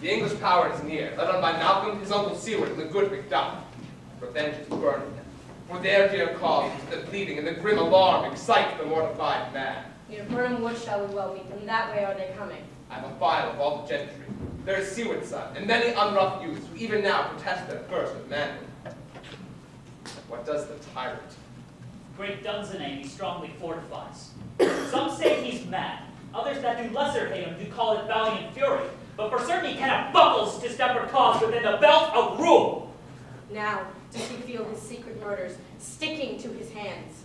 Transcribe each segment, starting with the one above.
The English power is near, led on by Malcolm, his uncle Seward, and the good Macduff. Revenge is burning them. For their dear cause, the bleeding and the grim alarm excite the mortified man. Near Burnham Wood shall we well meet them. That way are they coming. I have a file of all the gentry. There is Seward's son, and many unrough youths who even now protest their thirst of manhood. What does the tyrant? Great Dunsany he strongly fortifies. Some say he's mad. Others that do lesser hate him do call it valiant fury. But for certain he cannot buckles distempered cause within the belt of rule. Now does he feel his secret murders sticking to his hands.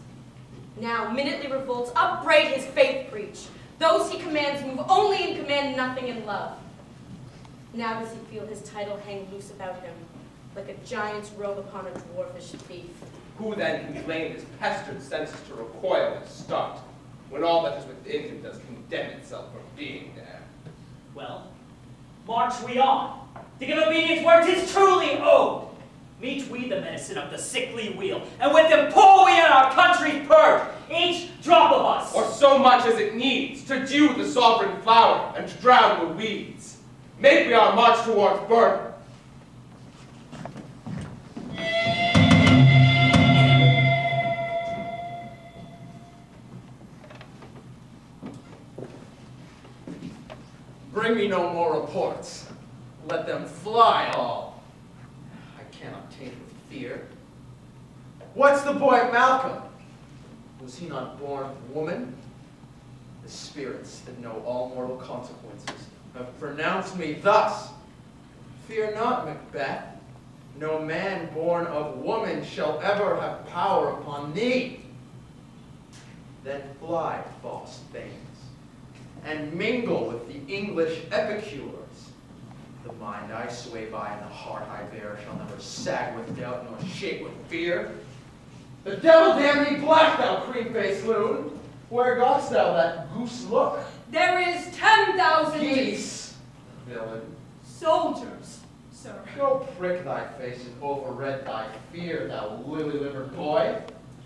Now minutely revolts, upbraid his faith preach. Those he commands move only in command, nothing in love. Now does he feel his title hang loose about him, like a giant's robe upon a dwarfish thief. Who then can blame his pestered senses to recoil and start, when all that is within him does condemn itself for being there? Well, march we on, to give obedience where 'tis truly owed. Meet we the medicine of the sickly wheel, and with them pour we in our country's purge, each drop of us. Or so much as it needs, to dew the sovereign flower, and to drown the weeds. Make we our march towards Burnham. Bring me no more reports. Let them fly all. I cannot taint with fear. What's the boy Malcolm? Was he not born woman? The spirits that know all mortal consequences have pronounced me thus. Fear not, Macbeth. No man born of woman shall ever have power upon thee. Then fly, false things, and mingle with the English epicures. The mind I sway by and the heart I bear shall never sag with doubt nor shake with fear. The devil damn thee black, thou cream-faced loon! Where gotst thou that goose look? There is 10,000 Geese, villain. soldiers, sir. Go prick thy face and overread thy fear, thou lily-livered boy.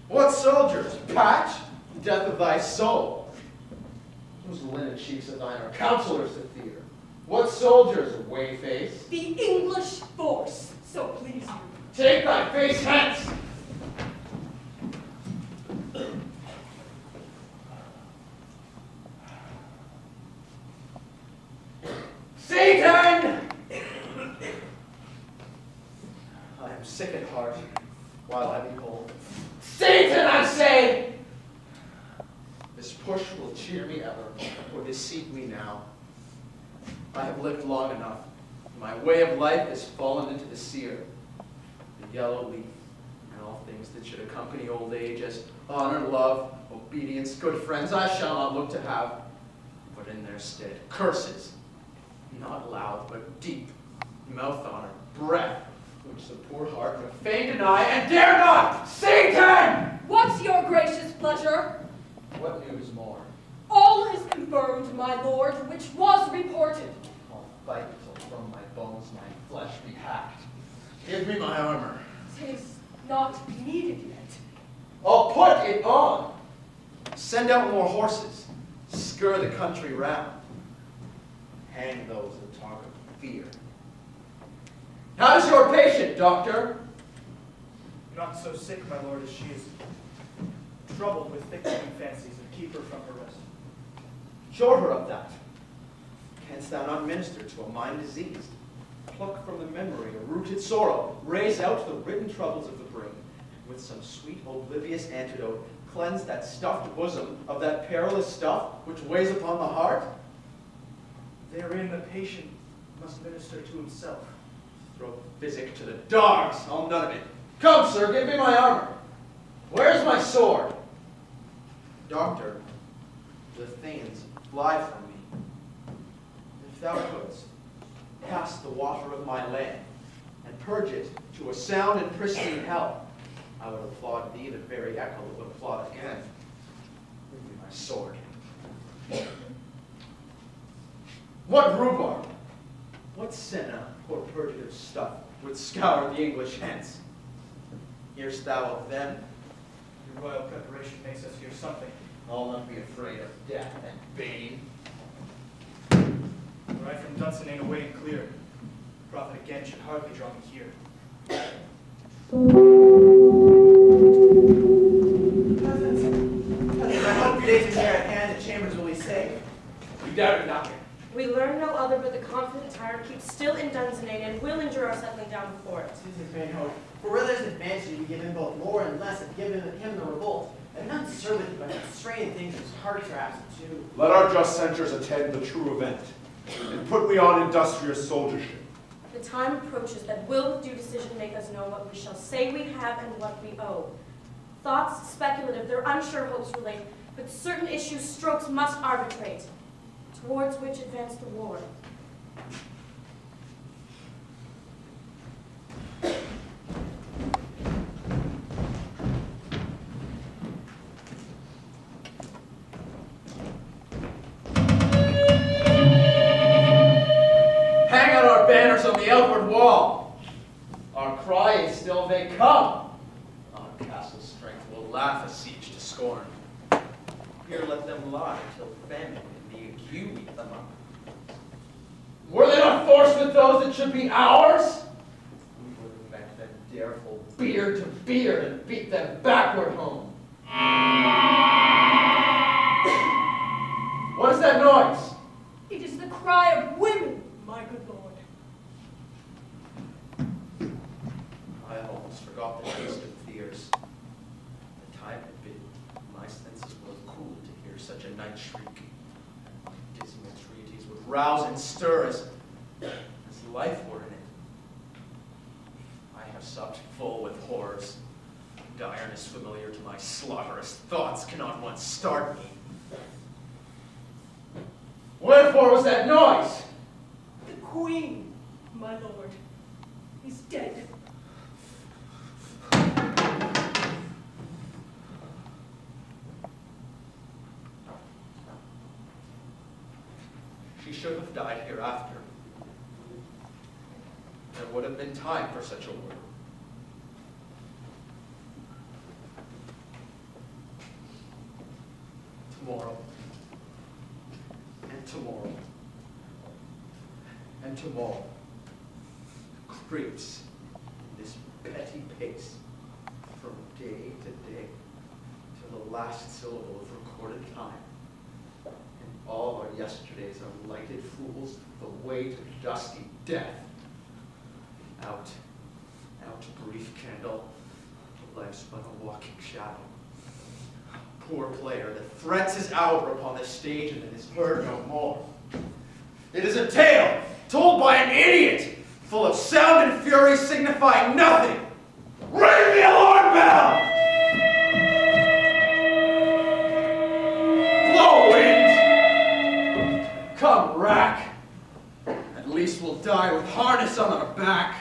What soldiers? Patch? Death of thy soul. Whose linen cheeks of thine are counselors to fear? What soldiers, whey-face? The English force, so please you. Take thy face hence! Satan! I am sick at heart while I behold. Satan, I say! This push will cheer me ever, or deceit me now. I have lived long enough. My way of life is fallen into the sear, the yellow leaf, and all things that should accompany old age as honor, love, obedience, good friends, I shall not look to have, but in their stead, curses, not loud, but deep, mouth honor, breath, which the poor heart would fain deny and dare not. Satan! What's your gracious pleasure? What news more? All is confirmed, my lord, which was reported. I'll fight till from my bones my flesh be hacked. Give me my armor. 'Tis not needed yet. I'll put it on. Send out more horses. Scur the country round. Hang those that talk of fear. How's your patient, doctor? Not so sick, my lord, as she is troubled with thick-coming fancies and keep her from her rest. Cure her of that. Canst thou not minister to a mind diseased? Pluck from the memory a rooted sorrow, raise out the written troubles of the brain, and with some sweet oblivious antidote, cleanse that stuffed bosom of that perilous stuff which weighs upon the heart? Therein the patient must minister to himself. Throw physic to the dogs, I'll none of it. Come, sir, give me my armor. Where's my sword? Doctor, the Thanes fly from me. If thou couldst pass the water of my land and purge it to a sound and pristine health, I would applaud thee the very echo would applaud again. Give me my sword. What rhubarb, what senna or purgative stuff would scour the English hence? Hear'st thou of them? Your royal preparation makes us hear something. I'll not be afraid of death and bane. Were I from from Dunsinane away and clear. The prophet again should hardly draw me here. Cousins, I hope your days are near at hand and chambers will be safe. We doubted nothing. We learn no other but the confident tyrant keeps still in Dunsinane and will endure our settling down before it. This is vain hope. For where there's advantage, we give him both more and less, and give him the revolt. And none serveth but constraining things whose hearts are absent too. Let our just censures attend the true event, and put we on industrious soldiership. The time approaches that will with due decision make us know what we shall say we have and what we owe. Thoughts speculative, their unsure hopes relate, but certain issues strokes must arbitrate, towards which advance the war. Hang out our banners on the outward wall. Our cry is still, they come. Our castle strength will laugh a siege to scorn. Here let them lie till famine and the ague eat them up. Were they not forced with those that should be ours? We would have met them dareful beard to beard and beat them backward home. What is that noise? It is the cry of women, my good lord. I almost forgot the taste of fears. The time had been, my senses were cooled to hear such a night shriek. My dismal treaties would rouse and stir as life were in it. I have supped full with horrors. Direness familiar to my slaughterous thoughts cannot once start me. Wherefore was that noise? The queen, my lord, is dead. She should have died hereafter. There would have been time for such a word. Tomorrow, and tomorrow, and tomorrow creeps in this petty pace from day to day till the last syllable of recorded time. And all our yesterdays are lighted fools the way to dusty death. Out, brief candle, life's but a walking shadow. Poor player that threats his hour upon the stage and then is heard no more. It is a tale told by an idiot, full of sound and fury signifying nothing. Ring the alarm bell! Blow, wind! Come, rack. At least we'll die with harness on our back.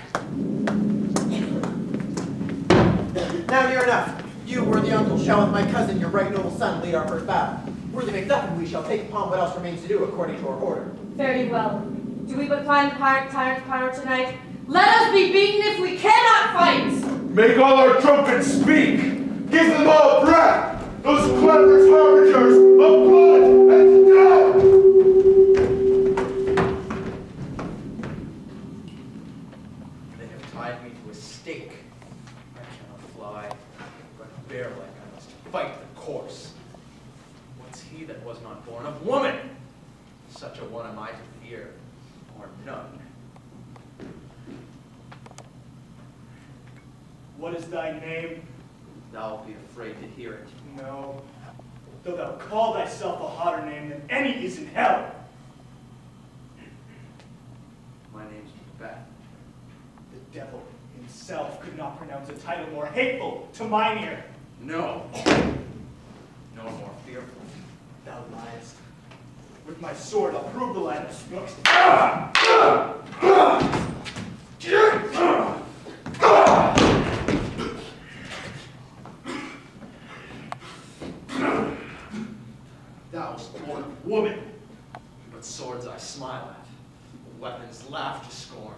Now near enough. You, worthy uncle, shall with my cousin, your right noble son, lead our first battle. Worthy Macbeth and we shall take upon what else remains to do according to our order. Very well. Do we but find the tyrant's power tonight? Let us be beaten if we cannot fight! Make all our trumpets speak! Give them all breath! Those clever harbingers of blood and death! They have tied me to a stake. I cannot fly, but bear-like I must fight the course. What's he that was not born of woman? Such a one am I to fear, or none. What is thy name? Thou be afraid to hear it. No. Though thou call thyself a hotter name than any is in hell. My name's Macbeth. The devil himself could not pronounce a title more hateful to mine ear. No. No more fearful. Thou liest. With my sword I'll prove the lie thou spookest. Thou wast born of woman, but swords I smile at, weapons laugh to scorn.